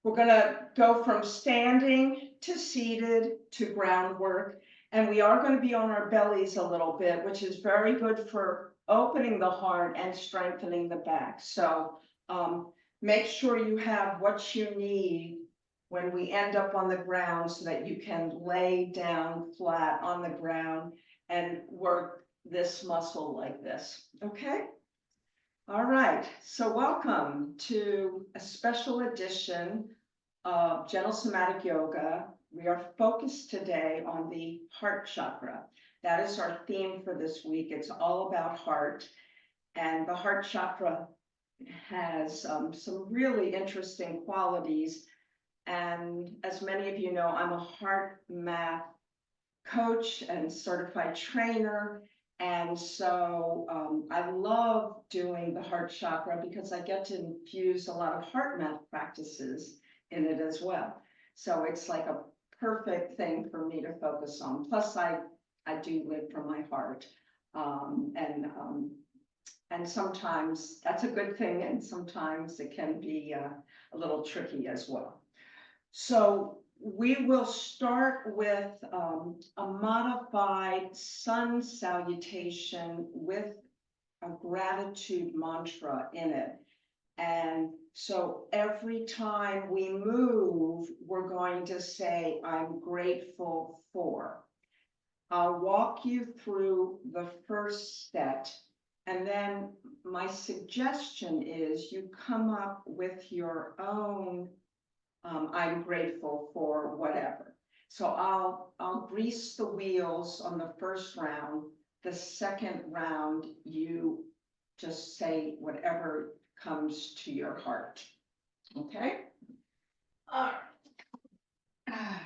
We're going to go from standing to seated to groundwork, and we are going to be on our bellies a little bit, which is very good for opening the heart and strengthening the back. So make sure you have what you need when we end up on the ground so that you can lay down flat on the ground and work this muscle like this, okay? All right, so welcome to a special edition of Gentle Somatic Yoga. We are focused today on the heart chakra. That is our theme for this week. It's all about heart, and the heart chakra has some really interesting qualities. And as many of you know, I'm a heart math coach and certified trainer. And so I love doing the heart chakra because I get to infuse a lot of heart math practices in it as well. So it's like a perfect thing for me to focus on. Plus, I do live from my heart. And sometimes that's a good thing, and sometimes it can be a little tricky as well. So we will start with a modified sun salutation with a gratitude mantra in it. And so every time we move, we're going to say, I'm grateful for. I'll walk you through the first set. And then my suggestion is you come up with your own I'm grateful for whatever. So I'll grease the wheels on the first round. The second round, you just say whatever comes to your heart. Okay? All right.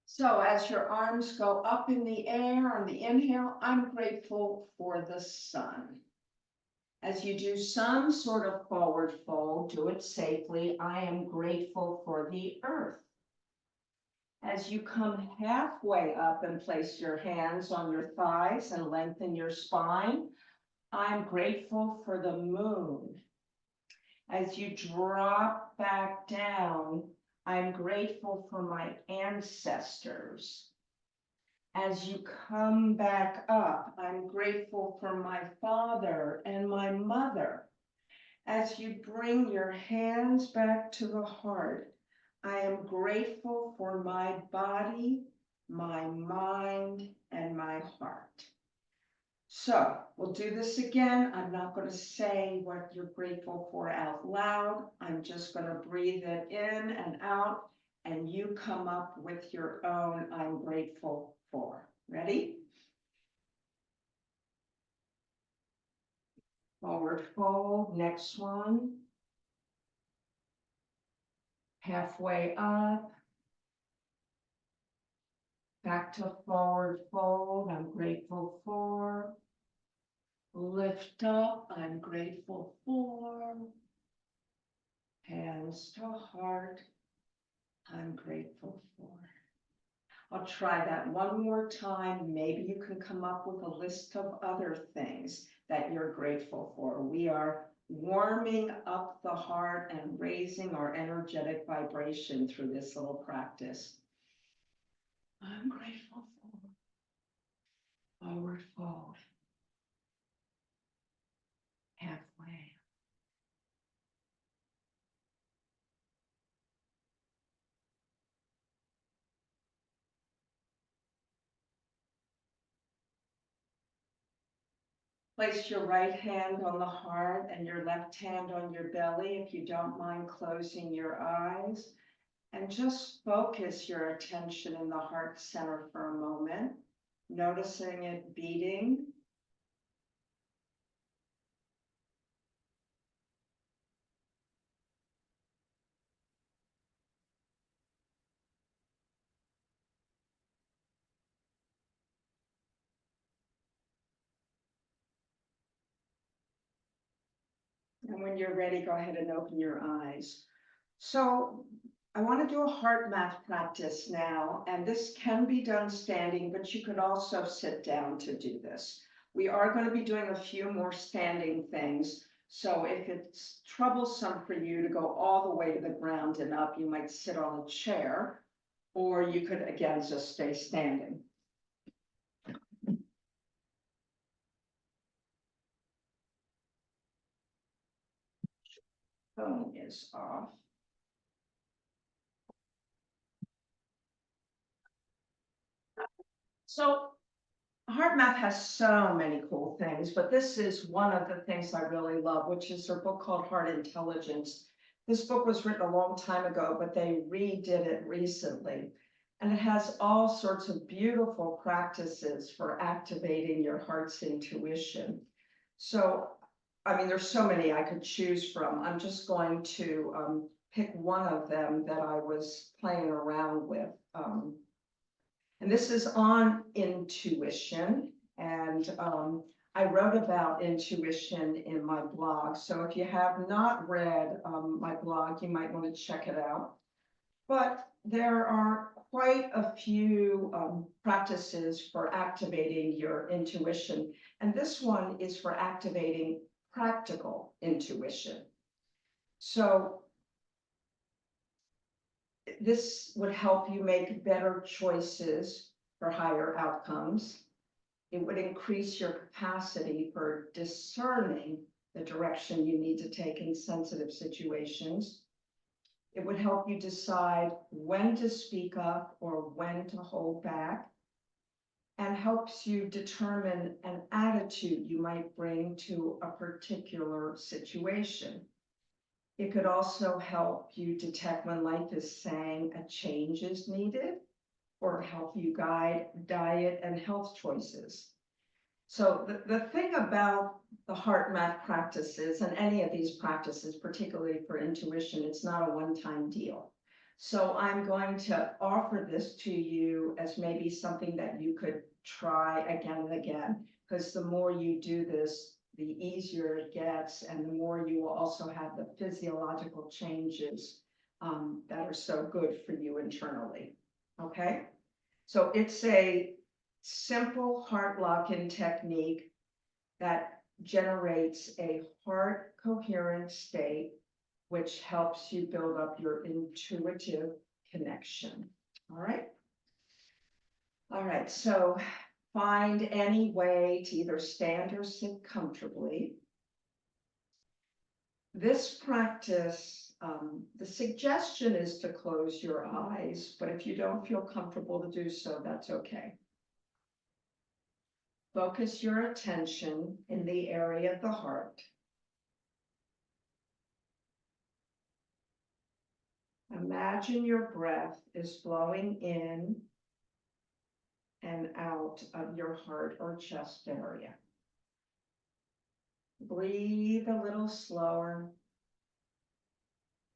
So as your arms go up in the air on the inhale, I'm grateful for the sun. As you do some sort of forward fold, do it safely. I am grateful for the earth. As you come halfway up and place your hands on your thighs and lengthen your spine, I'm grateful for the moon. As you drop back down, I'm grateful for my ancestors. As you come back up, I'm grateful for my father and my mother. As you bring your hands back to the heart, I am grateful for my body, my mind, and my heart. So we'll do this again. I'm not going to say what you're grateful for out loud. I'm just going to breathe it in and out, and you come up with your own I'm grateful for. Ready? Forward fold, next one. Halfway up. Back to forward fold, I'm grateful for. Lift up, I'm grateful for. Hands to heart, I'm grateful for. I'll try that one more time. Maybe you can come up with a list of other things that you're grateful for. We are warming up the heart and raising our energetic vibration through this little practice. I'm grateful for forward fold, halfway. Place your right hand on the heart and your left hand on your belly, if you don't mind closing your eyes, and just focus your attention in the heart center for a moment, noticing it beating. And when you're ready, go ahead and open your eyes. So I want to do a heart math practice now, and this can be done standing, but you could also sit down to do this. We are going to be doing a few more standing things. So if it's troublesome for you to go all the way to the ground and up, you might sit on a chair, or you could, again, just stay standing. Phone is off. So Heart Math has so many cool things, but this is one of the things I really love, which is her book called Heart Intelligence. This book was written a long time ago, but they redid it recently. And it has all sorts of beautiful practices for activating your heart's intuition. So, I mean, there's so many I could choose from. I'm just going to pick one of them that I was playing around with. And this is on intuition. And I wrote about intuition in my blog. So if you have not read my blog, you might want to check it out. But there are quite a few practices for activating your intuition. And this one is for activating practical intuition. So this would help you make better choices for higher outcomes. It would increase your capacity for discerning the direction you need to take in sensitive situations. It would help you decide when to speak up or when to hold back, and helps you determine an attitude you might bring to a particular situation. It could also help you detect when life is saying a change is needed, or help you guide diet and health choices. So the thing about the Heart Math practices, and any of these practices, particularly for intuition, it's not a one-time deal. So I'm going to offer this to you as maybe something that you could try again and again, because the more you do this, the easier it gets, and the more you will also have the physiological changes that are so good for you internally. Okay, so it's a simple heart lock-in technique that generates a heart coherent state, which helps you build up your intuitive connection. All right. All right, so find any way to either stand or sit comfortably. This practice, the suggestion is to close your eyes, but if you don't feel comfortable to do so, that's okay. Focus your attention in the area of the heart. Imagine your breath is flowing in and out of your heart or chest area. Breathe a little slower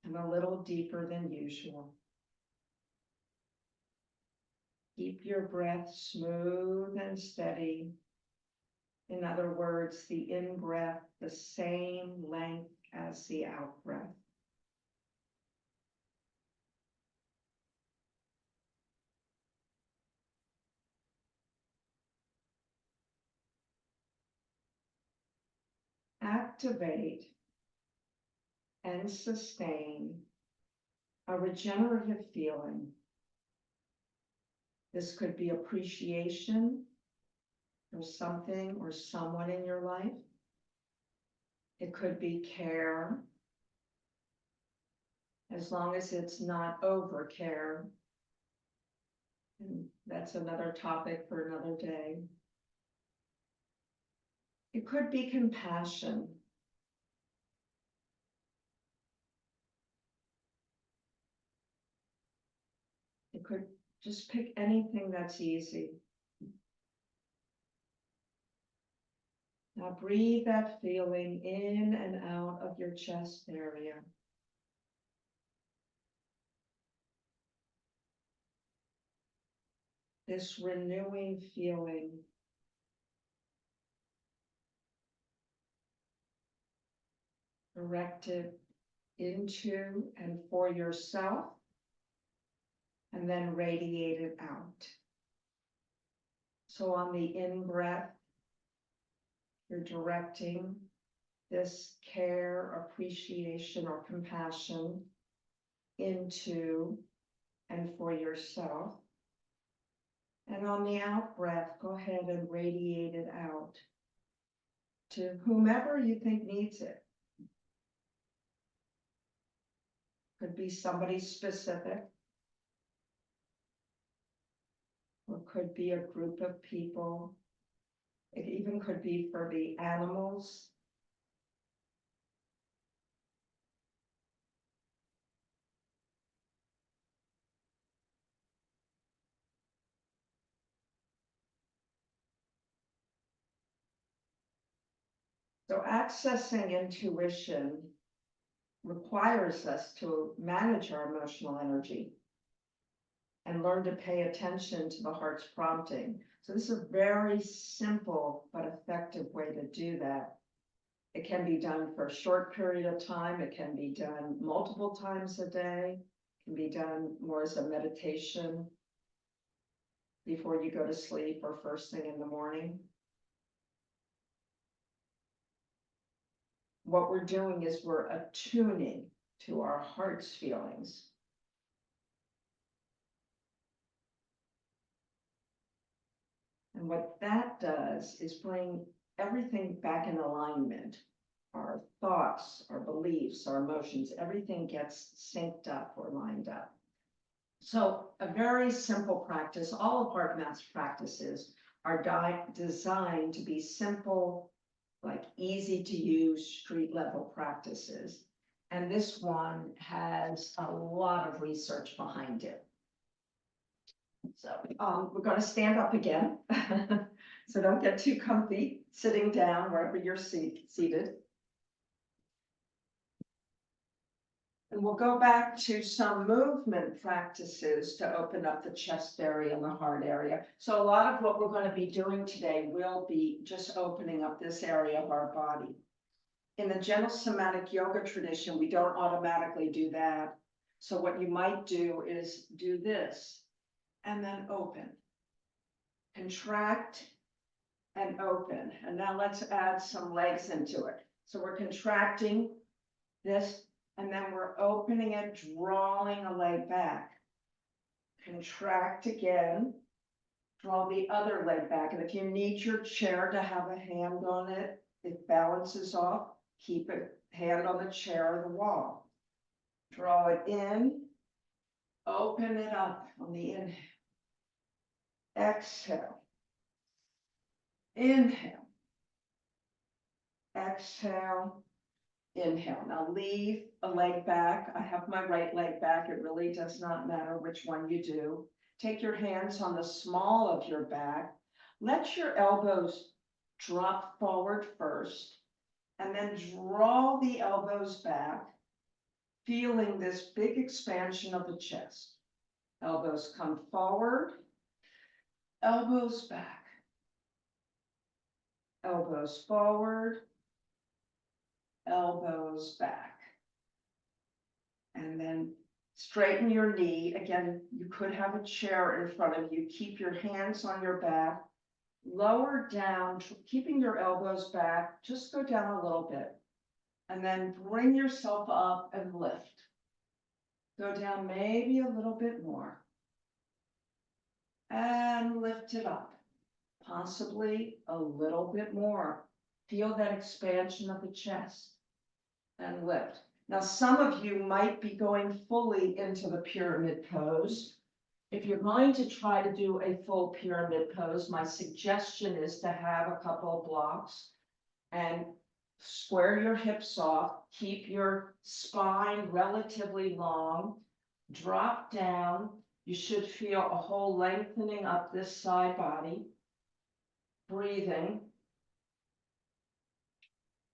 and a little deeper than usual. Keep your breath smooth and steady. In other words, the in-breath the same length as the out-breath. Activate and sustain a regenerative feeling. This could be appreciation for something or someone in your life. It could be care, as long as it's not over care. And that's another topic for another day. It could be compassion. It could just pick anything that's easy. Now breathe that feeling in and out of your chest area. This renewing feeling. Directed into and for yourself, and then radiated out. So on the in-breath, you're directing this care, appreciation, or compassion into and for yourself. And on the out breath, go ahead and radiate it out to whomever you think needs it. Could be somebody specific, or could be a group of people. It even could be for the animals. So accessing intuition requires us to manage our emotional energy and learn to pay attention to the heart's prompting. So this is a very simple but effective way to do that. It can be done for a short period of time. It can be done multiple times a day. It can be done more as a meditation before you go to sleep or first thing in the morning. What we're doing is we're attuning to our heart's feelings. And what that does is bring everything back in alignment. Our thoughts, our beliefs, our emotions, everything gets synced up or lined up. So a very simple practice, all of HeartMath's practices are designed to be simple, like easy to use street level practices. And this one has a lot of research behind it. So we're going to stand up again. So don't get too comfy sitting down wherever you're seated. And we'll go back to some movement practices to open up the chest area and the heart area. So a lot of what we're going to be doing today will be just opening up this area of our body. In the gentle somatic yoga tradition, we don't automatically do that. So what you might do is do this and then open, contract and open. And now let's add some legs into it. So we're contracting this, and then we're opening it, drawing a leg back. Contract again, draw the other leg back. And if you need your chair to have a hand on it, it balances off, keep it hand on the chair or the wall. Draw it in, open it up on the inhale. Exhale. Inhale. Exhale. Inhale. Now leave a leg back. I have my right leg back. It really does not matter which one you do. Take your hands on the small of your back. Let your elbows drop forward first, and then draw the elbows back, feeling this big expansion of the chest. Elbows come forward, elbows back, elbows forward, elbows back. And then straighten your knee. Again, you could have a chair in front of you. Keep your hands on your back. Lower down, keeping your elbows back. Just go down a little bit. And then bring yourself up and lift. Go down maybe a little bit more. And lift it up. Possibly a little bit more. Feel that expansion of the chest. And lift. Now, some of you might be going fully into the pyramid pose. If you're going to try to do a full pyramid pose, my suggestion is to have a couple of blocks and square your hips off, keep your spine relatively long, drop down. You should feel a whole lengthening up this side body, breathing,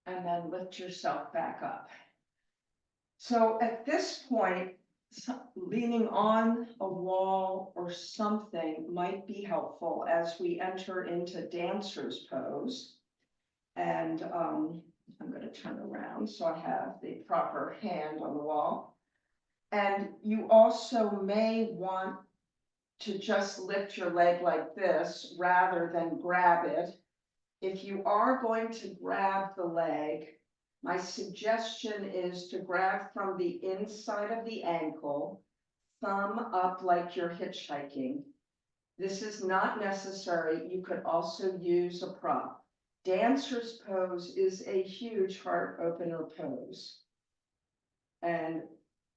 and then lift yourself back up. So at this point, leaning on a wall or something might be helpful as we enter into dancer's pose. And I'm going to turn around so I have the proper hand on the wall. And you also may want to just lift your leg like this rather than grab it. If you are going to grab the leg, My suggestion is to grab from the inside of the ankle, thumb up like you're hitchhiking. This is not necessary. You could also use a prop. Dancer's pose is a huge heart opener pose. And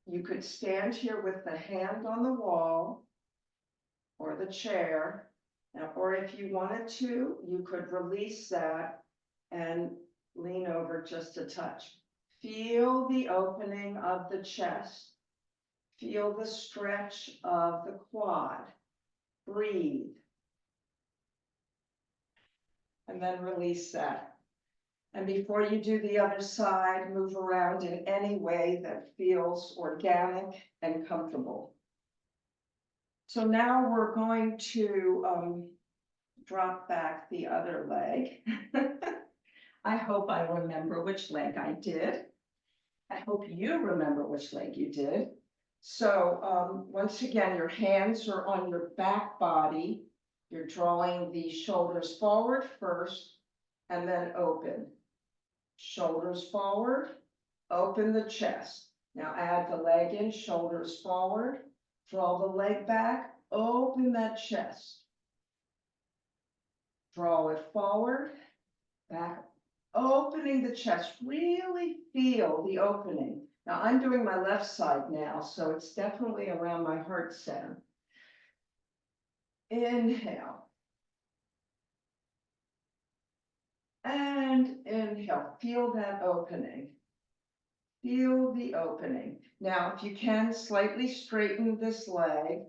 you could stand here with the hand on the wall or the chair. Now, or if you wanted to, you could release that and lean over just a touch. Feel the opening of the chest. Feel the stretch of the quad. Breathe. And then release that. And before you do the other side, move around in any way that feels organic and comfortable. So now we're going to drop back the other leg. I hope I remember which leg I did. I hope you remember which leg you did. So once again, your hands are on your back body. You're drawing the shoulders forward first and then open. Shoulders forward, open the chest. Now add the leg in, shoulders forward, draw the leg back, open that chest. Draw it forward, back, opening the chest. Really feel the opening. Now I'm doing my left side now, so it's definitely around my heart center. Inhale. And inhale, feel that opening. Feel the opening. Now, if you can, slightly straighten this leg.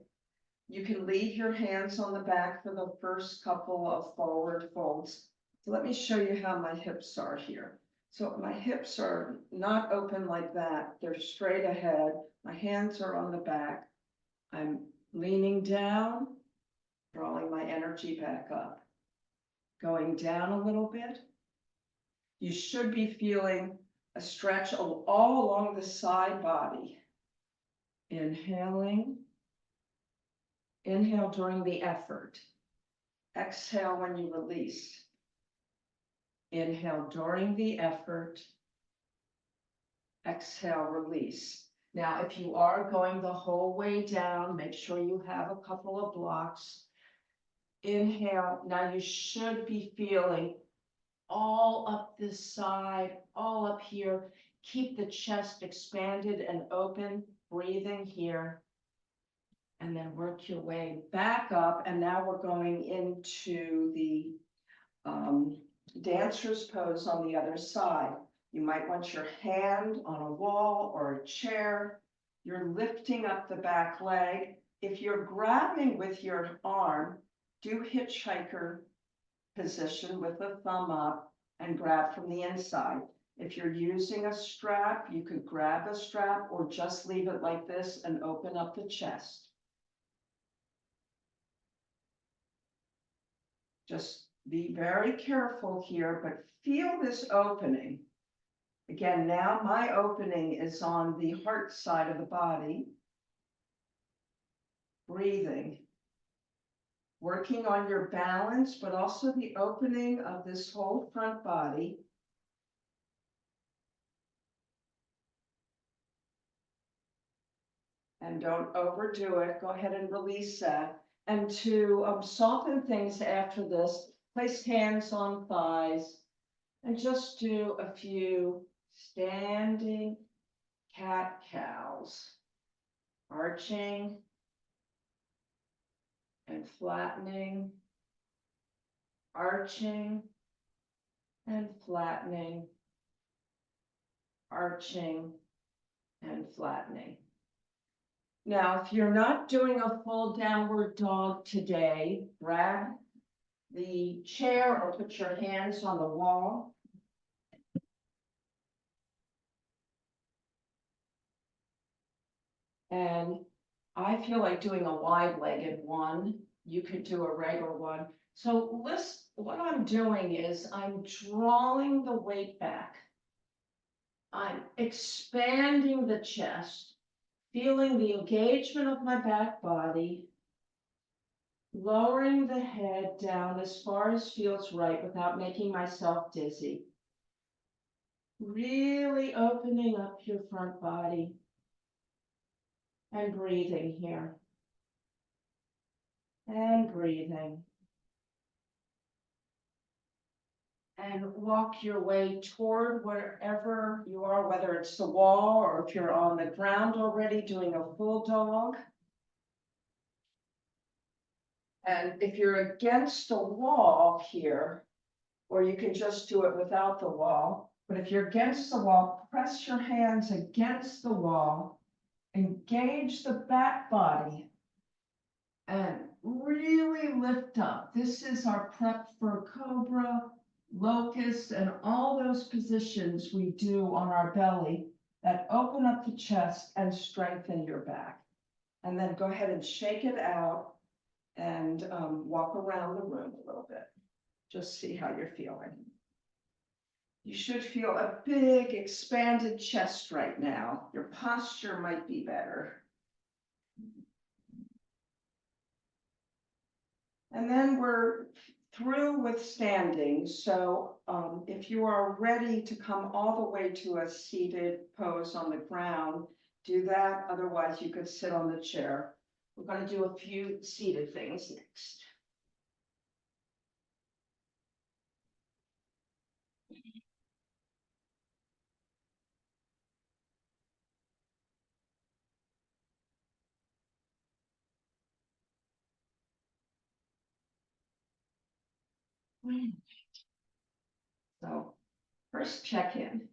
You can leave your hands on the back for the first couple of forward folds. So let me show you how my hips are here. So my hips are not open like that. They're straight ahead. My hands are on the back. I'm leaning down, drawing my energy back up. Going down a little bit. You should be feeling a stretch all along the side body. Inhaling. Inhale during the effort. Exhale when you release. Inhale during the effort. Exhale, release. Now, if you are going the whole way down, make sure you have a couple of blocks. Inhale. Now you should be feeling all up this side, all up here. Keep the chest expanded and open, breathing here. And then work your way back up. And now we're going into the dancer's pose on the other side. You might want your hand on a wall or a chair. You're lifting up the back leg. If you're grabbing with your arm, do hitchhiker position with the thumb up and grab from the inside. If you're using a strap, you could grab a strap or just leave it like this and open up the chest. Just be very careful here, but feel this opening. Again, now my opening is on the heart side of the body. Breathing. Working on your balance, but also the opening of this whole front body. And don't overdo it. Go ahead and release that. And to soften things after this, place hands on thighs and just do a few standing cat-cows. Arching and flattening, arching and flattening, arching and flattening. Now, if you're not doing a full downward dog today, grab the chair or put your hands on the wall. And I feel like doing a wide-legged one. You could do a regular one. So what I'm doing is I'm drawing the weight back. I'm expanding the chest, feeling the engagement of my back body, lowering the head down as far as feels right without making myself dizzy. Really opening up your front body and breathing here. And breathing. And walk your way toward wherever you are, whether it's the wall or if you're on the ground already doing a full dog. And if you're against the wall here, or you can just do it without the wall, but if you're against the wall, press your hands against the wall, engage the back body, and really lift up. This is our prep for cobra, locust, and all those positions we do on our belly that open up the chest and strengthen your back. And then go ahead and shake it out and walk around the room a little bit. Just see how you're feeling. You should feel a big expanded chest right now. Your posture might be better. And then we're through with standing. So if you are ready to come all the way to a seated pose on the ground, do that. Otherwise, you could sit on the chair. We're going to do a few seated things next. So first check in.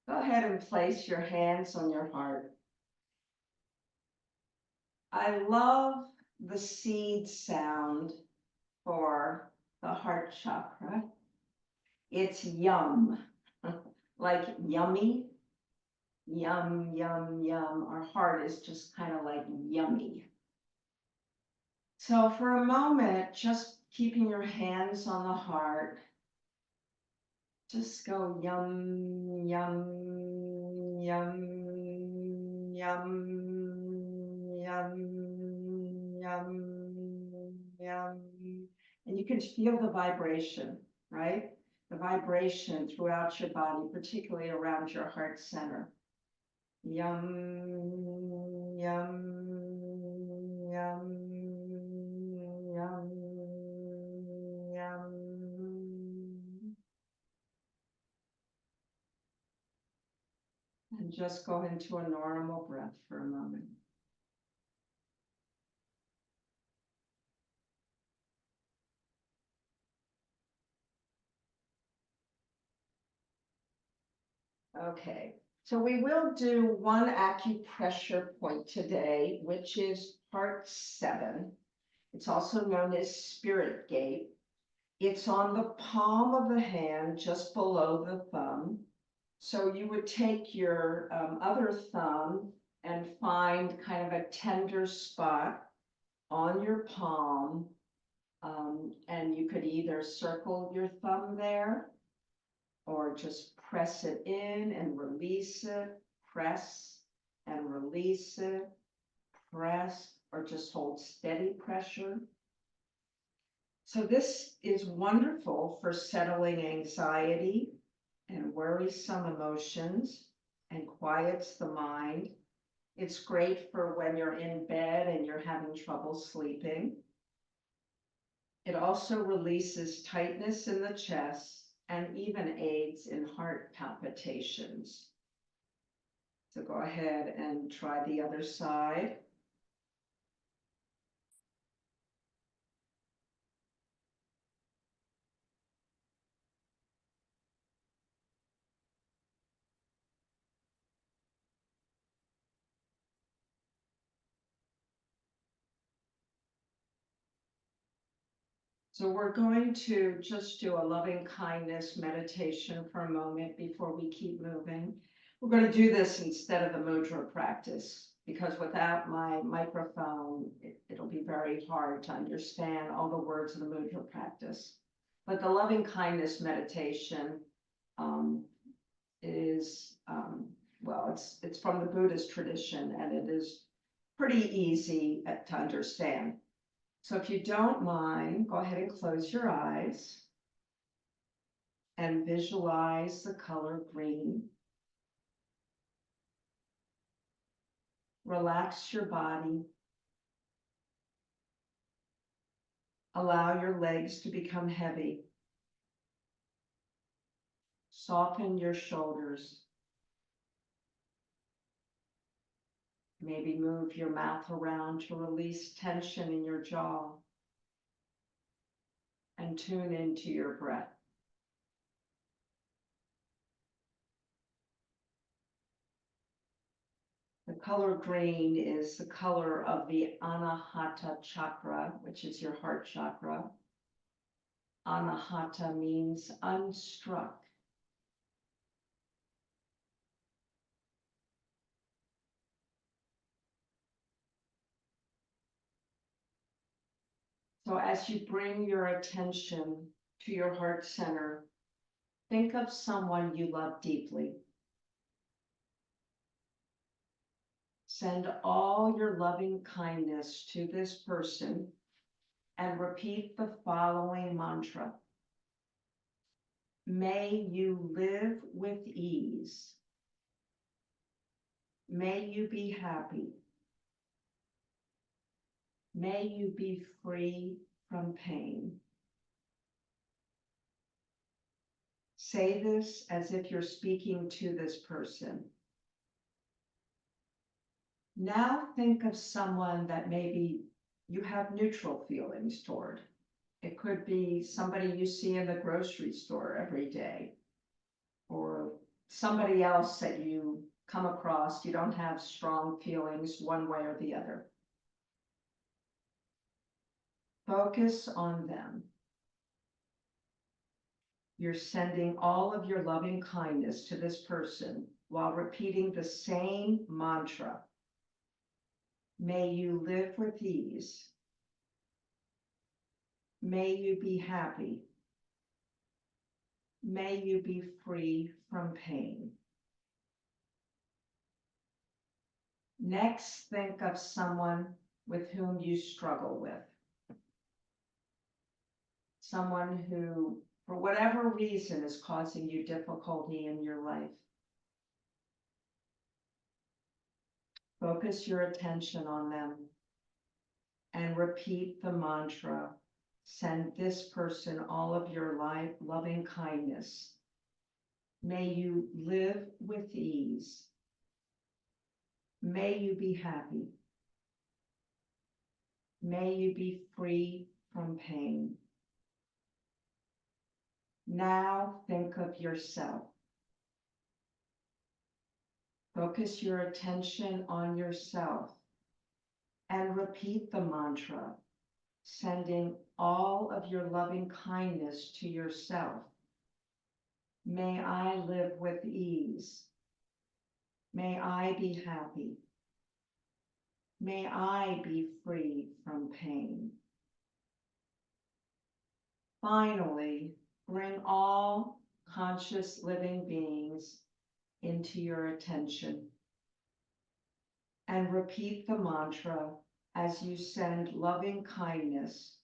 Go ahead and place your hands on your heart. I love the seed sound for the heart chakra. It's yum, like yummy, yum, yum, yum. Our heart is just kind of like yummy. So for a moment, just keeping your hands on the heart, just go yum, yum, yum, yum, yum, yum, yum. And you can feel the vibration, right? The vibration throughout your body, particularly around your heart center. Yum, yum, yum, yum, yum. And just go into a normal breath for a moment. Okay, so we will do one acupressure point today, which is part 7. It's also known as spirit gate. It's on the palm of the hand, just below the thumb. So you would take your other thumb and find kind of a tender spot on your palm. And you could either circle your thumb there or just press it in and release it, press and release it, press, or just hold steady pressure. So this is wonderful for settling anxiety and worrisome emotions and quiets the mind. It's great for when you're in bed and you're having trouble sleeping. It also releases tightness in the chest and even aids in heart palpitations. So go ahead and try the other side. So we're going to just do a loving kindness meditation for a moment before we keep moving. We're going to do this instead of the mudra practice, because without my microphone, it'll be very hard to understand all the words of the mudra practice. But the loving kindness meditation is, well, it's from the Buddhist tradition, and it is pretty easy to understand. So if you don't mind, go ahead and close your eyes. and visualize the color green. Relax your body. Allow your legs to become heavy. Soften your shoulders. Maybe move your mouth around to release tension in your jaw. And tune into your breath. The color green is the color of the Anahata chakra, which is your heart chakra. Anahata means unstruck. So as you bring your attention to your heart center, think of someone you love deeply. Send all your loving kindness to this person and repeat the following mantra. May you live with ease. May you be happy. May you be free from pain. Say this as if you're speaking to this person. Now think of someone that maybe you have neutral feelings toward. It could be somebody you see in the grocery store every day, or somebody else that you come across, you don't have strong feelings one way or the other. Focus on them. You're sending all of your loving kindness to this person while repeating the same mantra. May you live with ease. May you be happy. May you be free from pain. Next, think of someone with whom you struggle with. Someone who, for whatever reason, is causing you difficulty in your life. Focus your attention on them and repeat the mantra. Send this person all of your loving kindness. May you live with ease. May you be happy. May you be free from pain. Now think of yourself. Focus your attention on yourself and repeat the mantra, sending all of your loving kindness to yourself. May I live with ease. May I be happy. May I be free from pain. Finally, bring all conscious living beings into your attention and repeat the mantra as you send loving kindness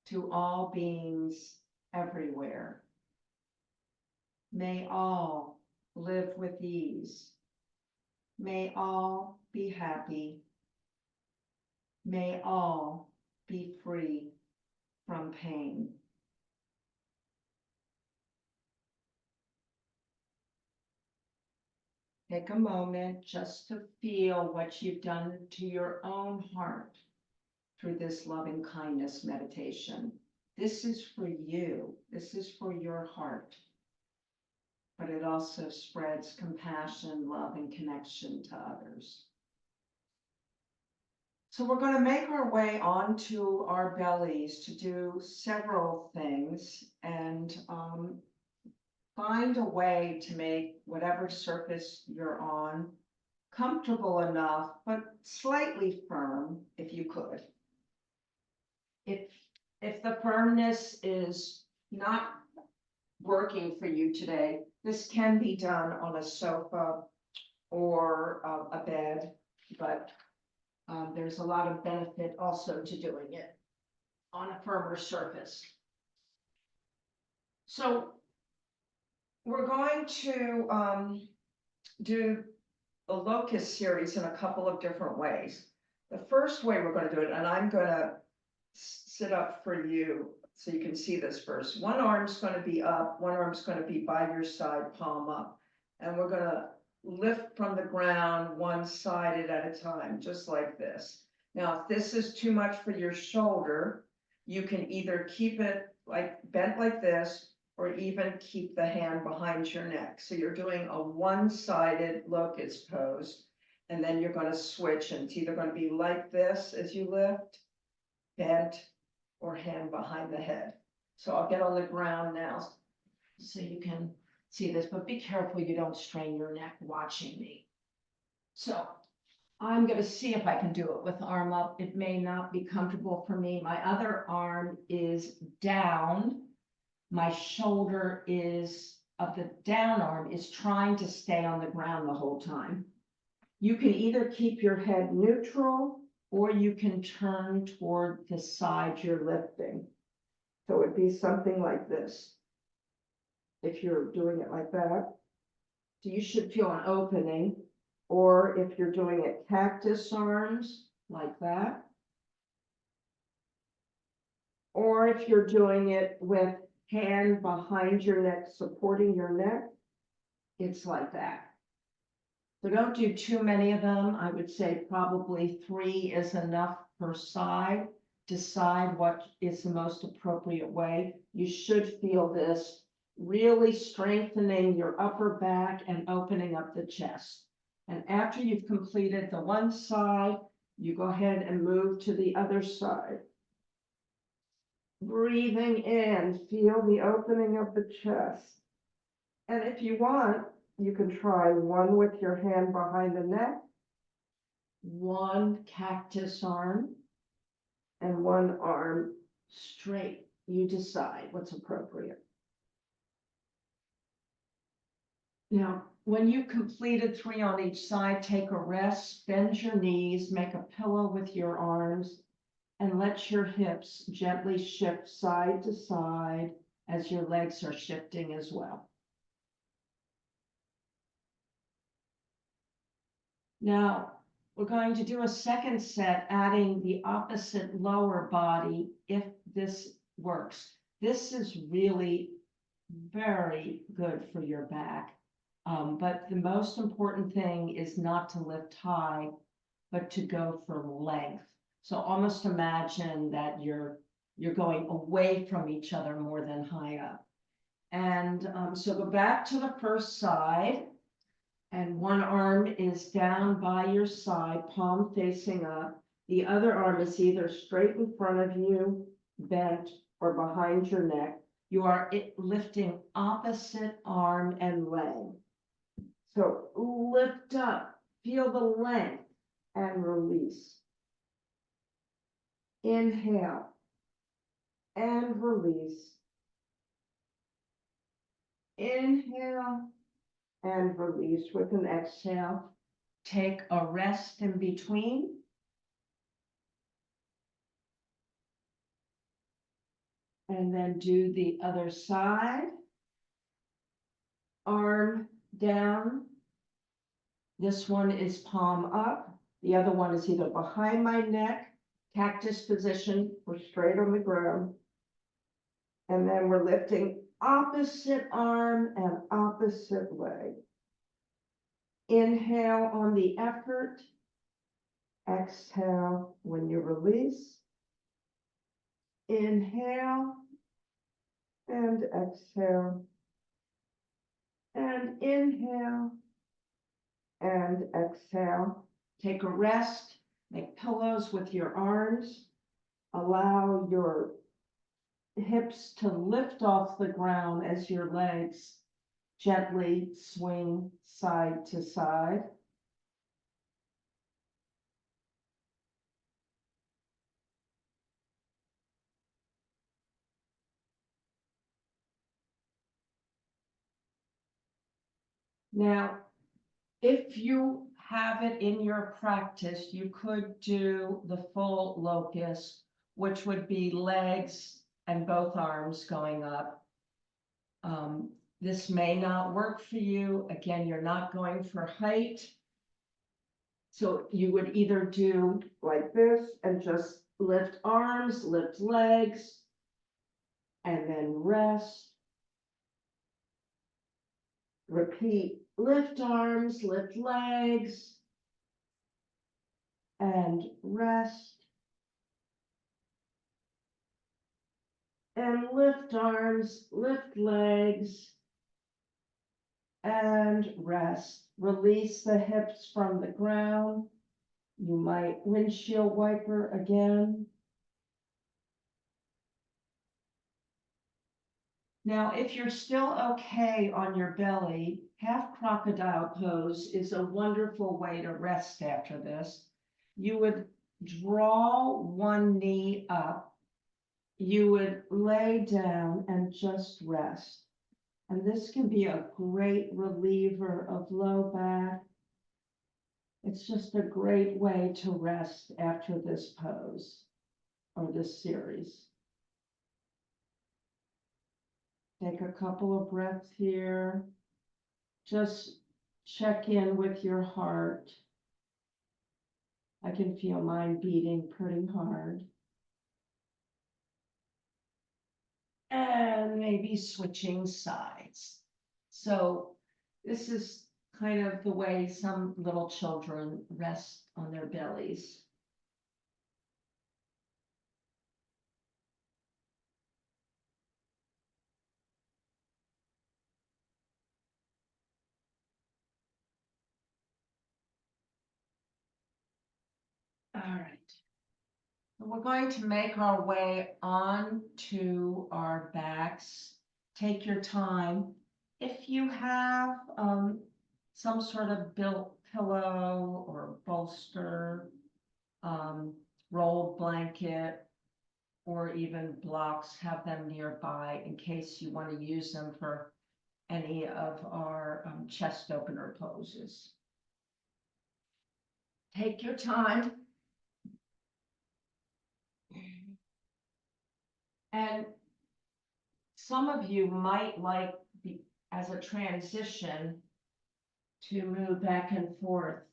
to all beings everywhere. May all live with ease. May all be happy. May all be free from pain. Take a moment just to feel what you've done to your own heart through this loving kindness meditation. This is for you. This is for your heart. But it also spreads compassion, love, and connection to others. So we're going to make our way onto our bellies to do several things and find a way to make whatever surface you're on comfortable enough, but slightly firm if you could. If the firmness is not working for you today, this can be done on a sofa or a bed, but there's a lot of benefit also to doing it on a firmer surface. So we're going to do the locust series in a couple of different ways. The first way we're going to do it, and I'm going to sit up for you so you can see this first. One arm's going to be up, one arm's going to be by your side, palm up. And we're going to lift from the ground one-sided at a time, just like this. Now, if this is too much for your shoulder, you can either keep it like bent like this, or even keep the hand behind your neck. So you're doing a one-sided locust pose, and then you're going to switch, and it's either going to be like this as you lift, bent, or hand behind the head. So I'll get on the ground now so you can see this, but be careful you don't strain your neck watching me. So I'm going to see if I can do it with arm up. It may not be comfortable for me. My other arm is down. My shoulder is of the down arm is trying to stay on the ground the whole time. You can either keep your head neutral or you can turn toward the side you're lifting. So it'd be something like this. If you're doing it like that, so you should feel an opening. Or if you're doing it cactus arms like that. Or if you're doing it with hand behind your neck, supporting your neck, it's like that. So don't do too many of them. I would say probably 3 is enough per side. Decide what is the most appropriate way. You should feel this really strengthening your upper back and opening up the chest. And after you've completed the one side, you go ahead and move to the other side. Breathing in, feel the opening of the chest. And if you want, you can try one with your hand behind the neck, one cactus arm, and one arm straight. You decide what's appropriate. Now, when you've completed 3 on each side, take a rest, bend your knees, make a pillow with your arms, and let your hips gently shift side to side as your legs are shifting as well. Now, we're going to do a second set, adding the opposite lower body if this works. This is really very good for your back. But the most important thing is not to lift high, but to go for length. So almost imagine that you're going away from each other more than high up. And so go back to the first side, and one arm is down by your side, palm facing up. The other arm is either straight in front of you, bent, or behind your neck. You are lifting opposite arm and leg. So lift up, feel the length, and release. Inhale and release. Inhale and release with an exhale. Take a rest in between. And then do the other side. Arm down. This one is palm up. The other one is either behind my neck, cactus position, or straight on the ground. And then we're lifting opposite arm and opposite leg. Inhale on the effort. Exhale when you release. Inhale and exhale. And inhale and exhale. Take a rest. Make pillows with your arms. Allow your hips to lift off the ground as your legs gently swing side to side. Now, if you have it in your practice, you could do the full locust, which would be legs and both arms going up. This may not work for you. Again, you're not going for height. So you would either do like this and just lift arms, lift legs, and then rest. Repeat, lift arms, lift legs, and rest. And lift arms, lift legs, and rest. Release the hips from the ground. You might windshield wiper again. Now, if you're still okay on your belly, half crocodile pose is a wonderful way to rest after this. You would draw one knee up. You would lay down and just rest. And this can be a great reliever of low back. It's just a great way to rest after this pose or this series. Take a couple of breaths here. Just check in with your heart. I can feel mine beating pretty hard. And maybe switching sides. So this is kind of the way some little children rest on their bellies. All right. We're going to make our way on to our backs. Take your time. If you have some sort of built pillow or bolster, rolled blanket, or even blocks, have them nearby in case you want to use them for any of our chest opener poses. Take your time. And some of you might like, as a transition, to move back and forth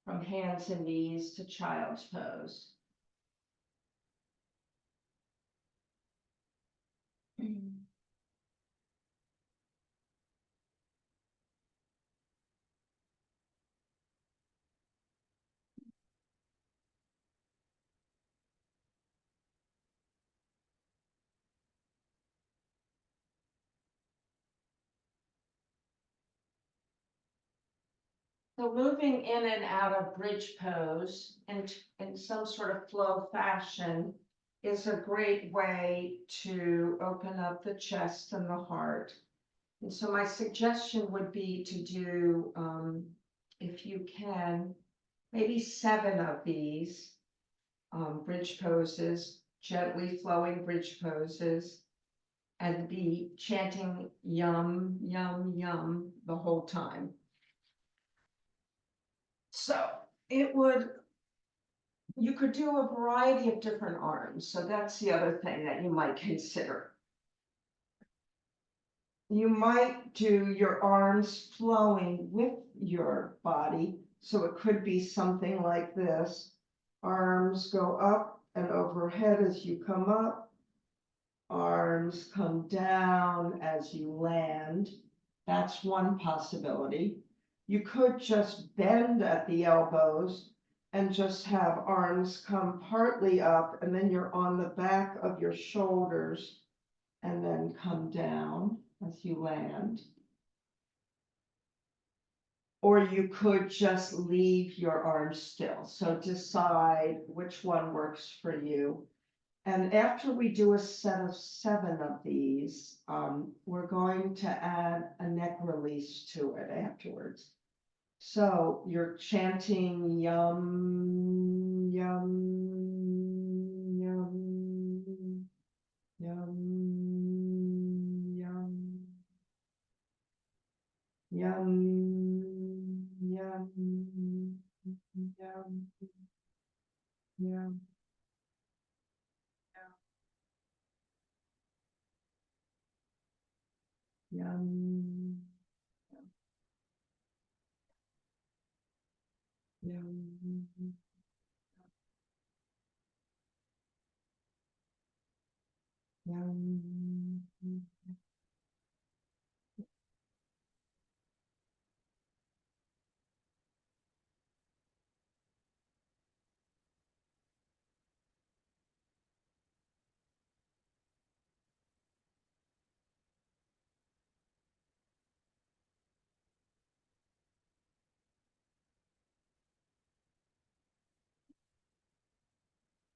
from hands and knees to child's pose. So moving in and out of bridge pose and in some sort of flow fashion is a great way to open up the chest and the heart. And so my suggestion would be to do, if you can, maybe 7 of these bridge poses, gently flowing bridge poses, and be chanting yum, yum, yum the whole time. So you could do a variety of different arms. So that's the other thing that you might consider. You might do your arms flowing with your body. So it could be something like this. Arms go up and overhead as you come up. Arms come down as you land. That's one possibility. You could just bend at the elbows and just have arms come partly up, and then you're on the back of your shoulders and then come down as you land. Or you could just leave your arms still. So decide which one works for you. And after we do a set of 7 of these, we're going to add a neck release to it afterwards. So you're chanting yum, yum, yum, yum, yum, yum, yum, yum, yum. Yum. Yum. Yum.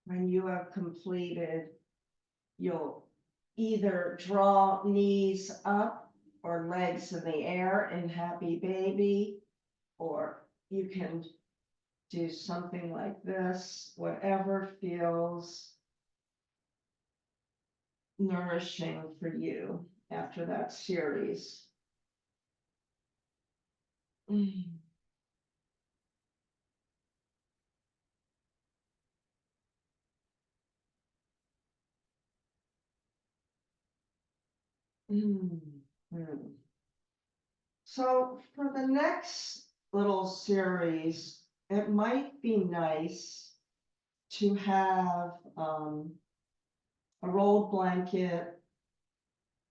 When you have completed, you'll either draw knees up or legs in the air in happy baby, or you can do something like this, whatever feels nourishing for you after that series. Mm. Mm. Mm. So for the next little series, it might be nice to have a rolled blanket,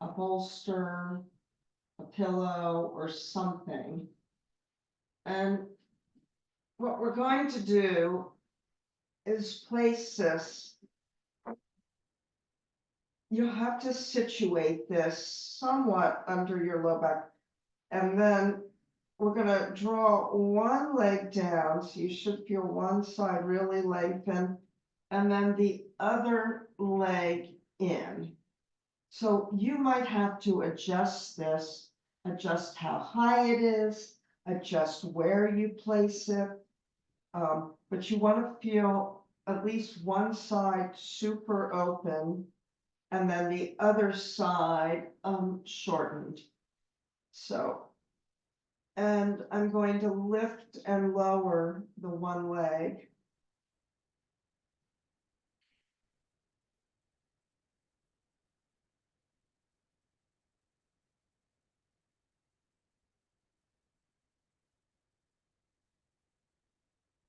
a bolster, a pillow, or something. And what we're going to do is place this. You'll have to situate this somewhat under your low back. And then we're gonna draw one leg down, so you should feel one side really lengthen, and then the other leg in. So you might have to adjust this, adjust how high it is, adjust where you place it. But you want to feel at least one side super open and then the other side shortened. So, and I'm going to lift and lower the one leg.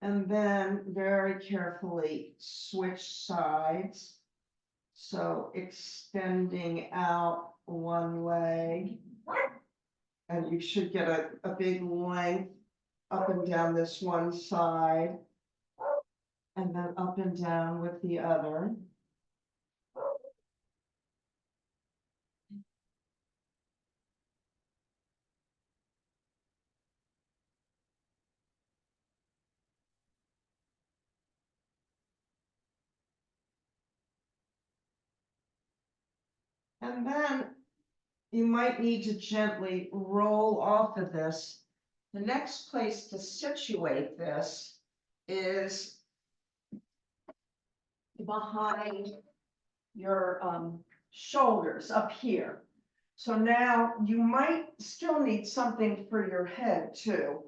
And then very carefully switch sides. So extending out one leg. And you should get a big length up and down this one side. And then up and down with the other. And then you might need to gently roll off of this. The next place to situate this is behind your shoulders up here. So now you might still need something for your head too,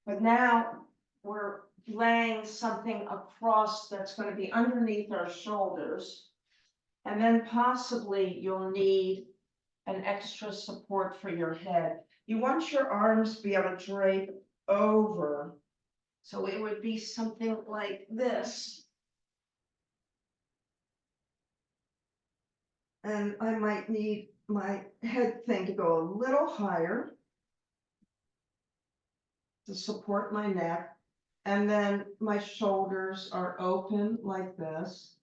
but now we're laying something across that's going to be underneath our shoulders. And then possibly you'll need an extra support for your head. You want your arms to be able to drape over. So it would be something like this. And I might need my head thing to go a little higher to support my neck. And then my shoulders are open like this.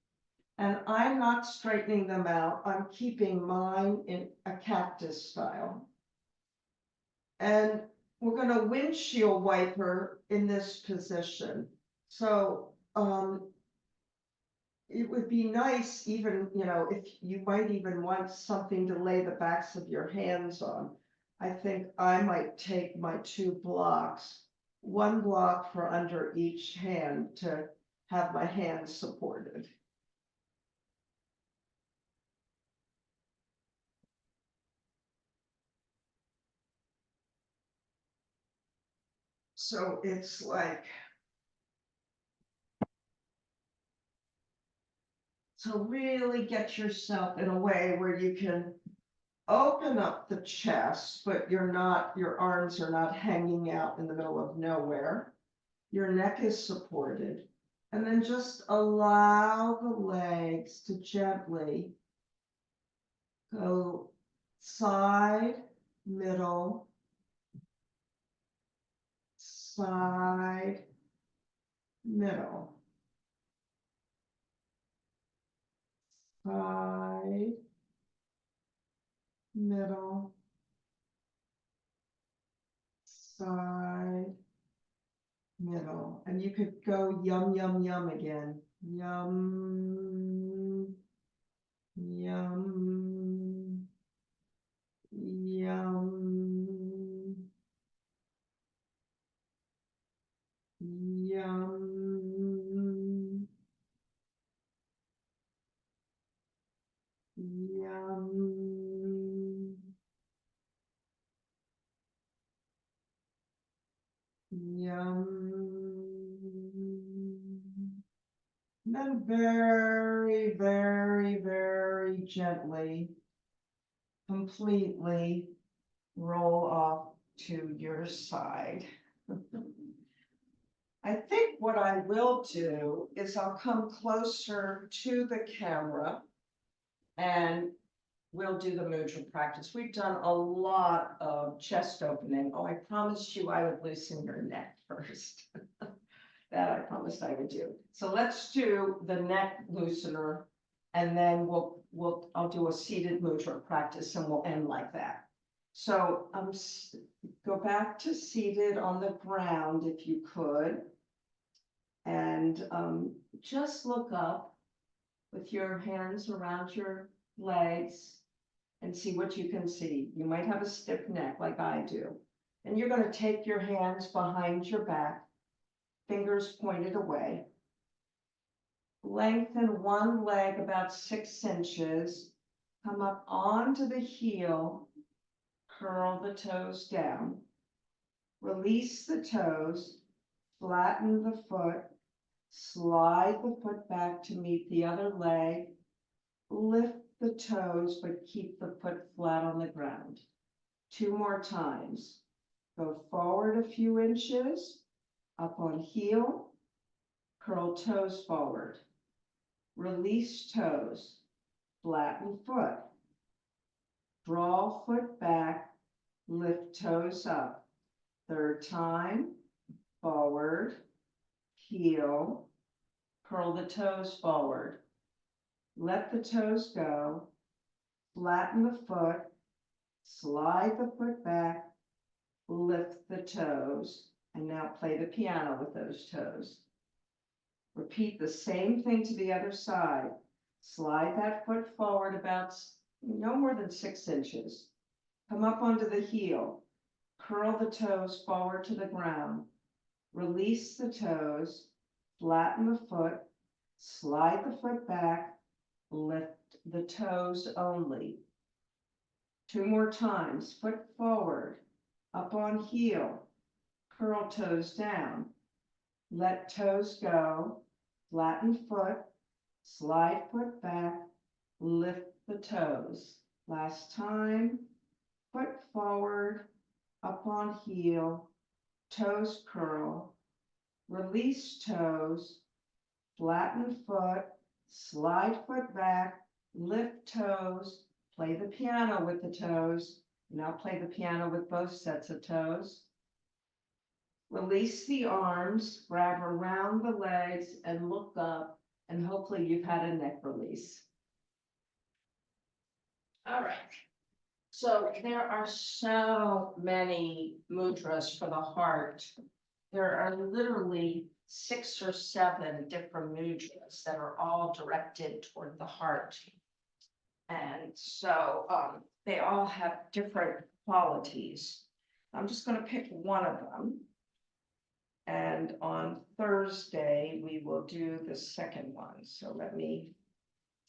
And I'm not straightening them out. I'm keeping mine in a cactus style. And we're going to windshield wiper in this position. So it would be nice even, if you might even want something to lay the backs of your hands on. I think I might take my 2 blocks, 1 block for under each hand to have my hands supported. So it's like, so really get yourself in a way where you can open up the chest, but your arms are not hanging out in the middle of nowhere. Your neck is supported. And then just allow the legs to gently go side, middle, side, middle, side, middle, side, middle. And you could go yum, yum, yum again. Yum, yum, yum, yum, yum, yum. And then very, very, very gently, completely roll off to your side. I think what I will do is I'll come closer to the camera and we'll do the mudra practice. We've done a lot of chest opening. Oh, I promised you I would loosen your neck first. That I promised I would do. So let's do the neck loosener and then I'll do a seated mudra practice and we'll end like that. So go back to seated on the ground if you could. And just look up with your hands around your legs and see what you can see. You might have a stiff neck like I do. And you're going to take your hands behind your back, fingers pointed away. Lengthen one leg about 6 inches. Come up onto the heel. Curl the toes down. Release the toes. Flatten the foot. Slide the foot back to meet the other leg. Lift the toes, but keep the foot flat on the ground. 2 more times. Go forward a few inches, up on heel, curl toes forward. Release toes, flatten foot. Draw foot back, lift toes up. 3rd time, forward, heel, curl the toes forward. Let the toes go, flatten the foot, slide the foot back, lift the toes, and now play the piano with those toes. Repeat the same thing to the other side. Slide that foot forward about no more than 6 inches. Come up onto the heel, curl the toes forward to the ground, release the toes, flatten the foot, slide the foot back, lift the toes only. 2 more times, foot forward, up on heel, curl toes down, let toes go, flatten foot, slide foot back, lift the toes. Last time, foot forward, up on heel, toes curl, release toes, flatten foot, slide foot back, lift toes, play the piano with the toes. Now play the piano with both sets of toes. Release the arms, grab around the legs and look up, and hopefully you've had a neck release. All right. So there are so many mudras for the heart. There are literally 6 or 7 different mudras that are all directed toward the heart. And so they all have different qualities. I'm just going to pick one of them. And on Thursday, we will do the second one. So let me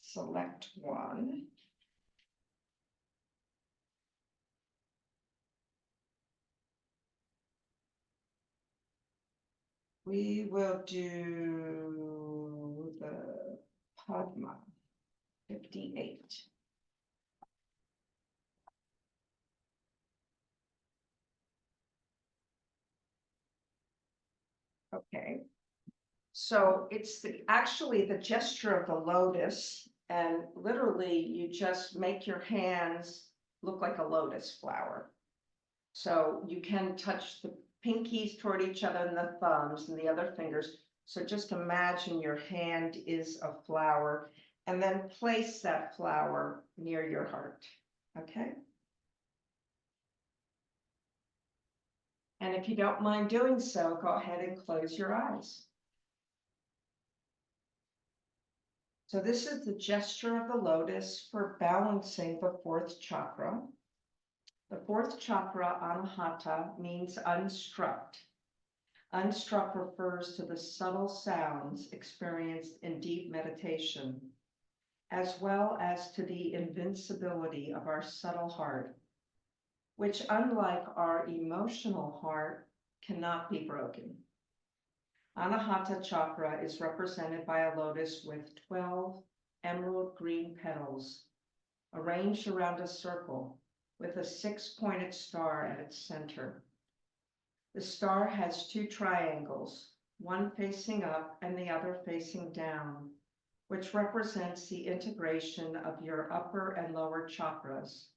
select one. We will do the Padma 58. Okay. So it's actually the gesture of the lotus, and literally you just make your hands look like a lotus flower. So you can touch the pinkies toward each other and the thumbs and the other fingers. So just imagine your hand is a flower and then place that flower near your heart, okay? And if you don't mind doing so, go ahead and close your eyes. So this is the gesture of the lotus for balancing the fourth chakra. The fourth chakra, anahata, means unstruck. Unstruck refers to the subtle sounds experienced in deep meditation, as well as to the invincibility of our subtle heart, which, unlike our emotional heart, cannot be broken. Anahata chakra is represented by a lotus with 12 emerald green petals arranged around a circle with a 6-pointed star at its center. The star has 2 triangles, one facing up and the other facing down, which represents the integration of your upper and lower chakras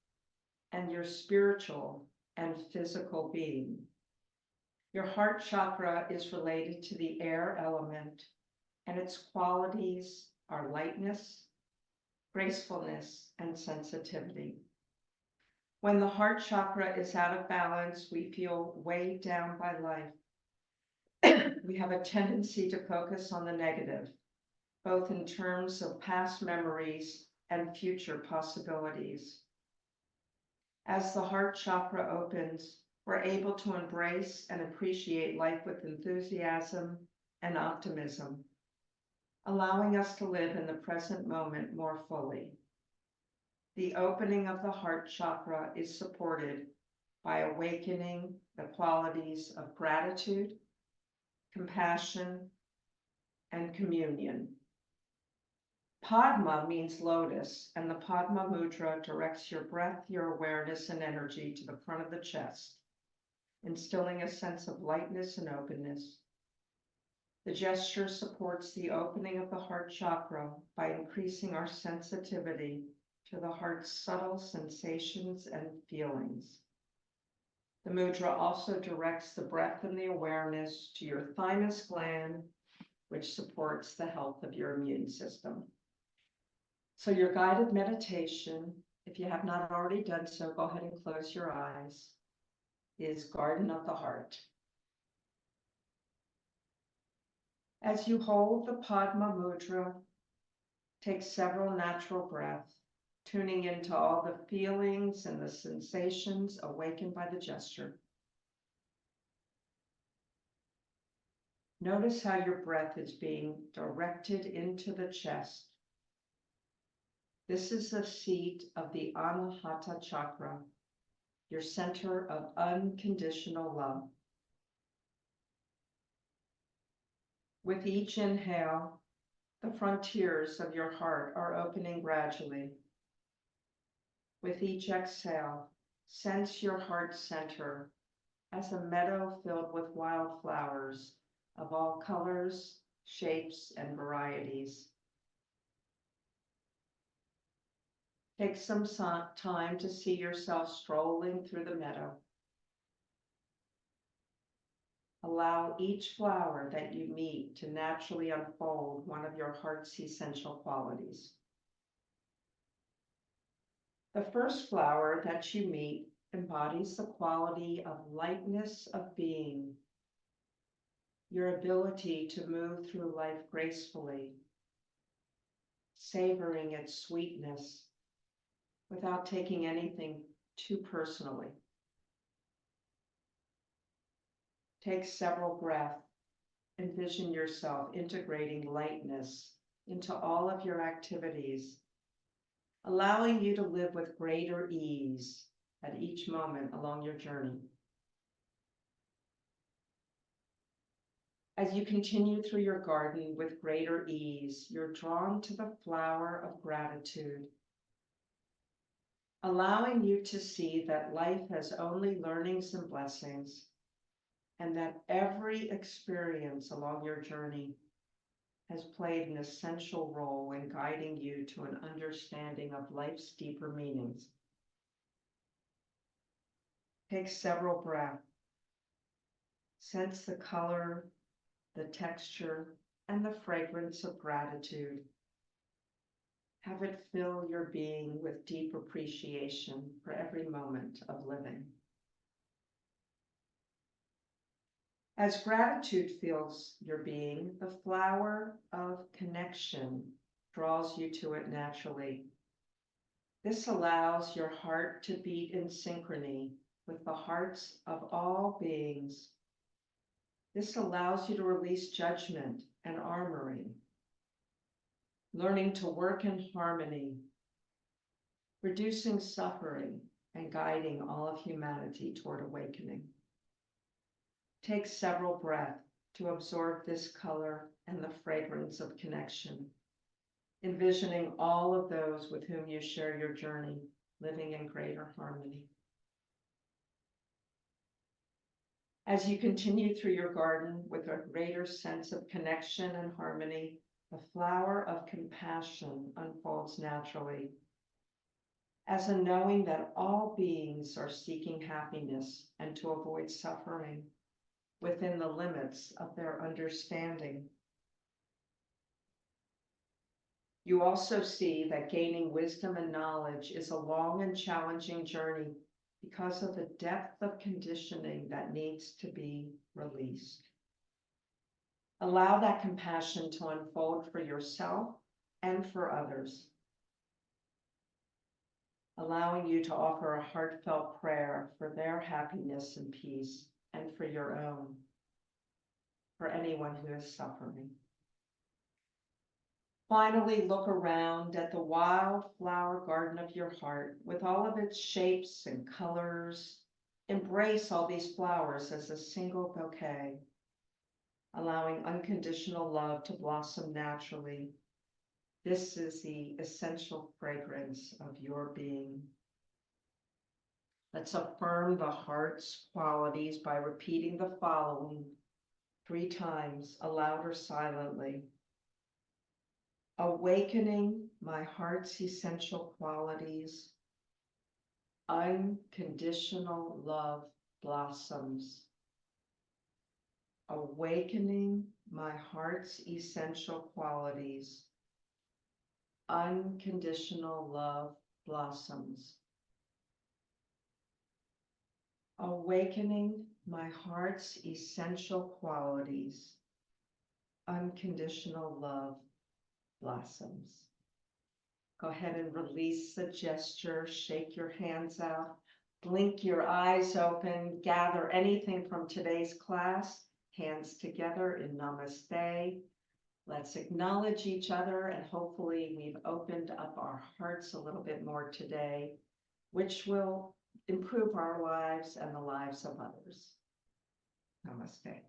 and your spiritual and physical being. Your heart chakra is related to the air element, and its qualities are lightness, gracefulness, and sensitivity. When the heart chakra is out of balance, we feel weighed down by life. We have a tendency to focus on the negative, both in terms of past memories and future possibilities. As the heart chakra opens, we're able to embrace and appreciate life with enthusiasm and optimism, allowing us to live in the present moment more fully. The opening of the heart chakra is supported by awakening the qualities of gratitude, compassion, and communion. Padma means lotus, and the Padma mudra directs your breath, your awareness, and energy to the front of the chest, instilling a sense of lightness and openness. The gesture supports the opening of the heart chakra by increasing our sensitivity to the heart's subtle sensations and feelings. The mudra also directs the breath and the awareness to your thymus gland, which supports the health of your immune system. So your guided meditation, if you have not already done so, go ahead and close your eyes, is Garden of the Heart. As you hold the Padma mudra, take several natural breaths, tuning into all the feelings and the sensations awakened by the gesture. Notice how your breath is being directed into the chest. This is the seat of the Anahata chakra, your center of unconditional love. With each inhale, the frontiers of your heart are opening gradually. With each exhale, sense your heart center as a meadow filled with wildflowers of all colors, shapes, and varieties. Take some time to see yourself strolling through the meadow. Allow each flower that you meet to naturally unfold one of your heart's essential qualities. The first flower that you meet embodies the quality of lightness of being, your ability to move through life gracefully, savoring its sweetness without taking anything too personally. Take several breaths. Envision yourself integrating lightness into all of your activities, allowing you to live with greater ease at each moment along your journey. As you continue through your garden with greater ease, you're drawn to the flower of gratitude, allowing you to see that life has only learnings and blessings, and that every experience along your journey has played an essential role in guiding you to an understanding of life's deeper meanings. Take several breaths. Sense the color, the texture, and the fragrance of gratitude. Have it fill your being with deep appreciation for every moment of living. As gratitude fills your being, the flower of connection draws you to it naturally. This allows your heart to beat in synchrony with the hearts of all beings. This allows you to release judgment and armoring, learning to work in harmony, reducing suffering, and guiding all of humanity toward awakening. Take several breaths to absorb this color and the fragrance of connection, envisioning all of those with whom you share your journey, living in greater harmony. As you continue through your garden with a greater sense of connection and harmony, the flower of compassion unfolds naturally, as a knowing that all beings are seeking happiness and to avoid suffering within the limits of their understanding. You also see that gaining wisdom and knowledge is a long and challenging journey because of the depth of conditioning that needs to be released. Allow that compassion to unfold for yourself and for others, allowing you to offer a heartfelt prayer for their happiness and peace, and for your own, for anyone who is suffering. Finally, look around at the wildflower garden of your heart with all of its shapes and colors. Embrace all these flowers as a single bouquet, allowing unconditional love to blossom naturally. This is the essential fragrance of your being. Let's affirm the heart's qualities by repeating the following 3 times, aloud or silently. Awakening my heart's essential qualities, unconditional love blossoms. Awakening my heart's essential qualities, unconditional love blossoms. Awakening my heart's essential qualities, unconditional love blossoms. Go ahead and release the gesture, shake your hands out, blink your eyes open, gather anything from today's class, hands together in namaste. Let's acknowledge each other, and hopefully we've opened up our hearts a little bit more today, which will improve our lives and the lives of others. Namaste.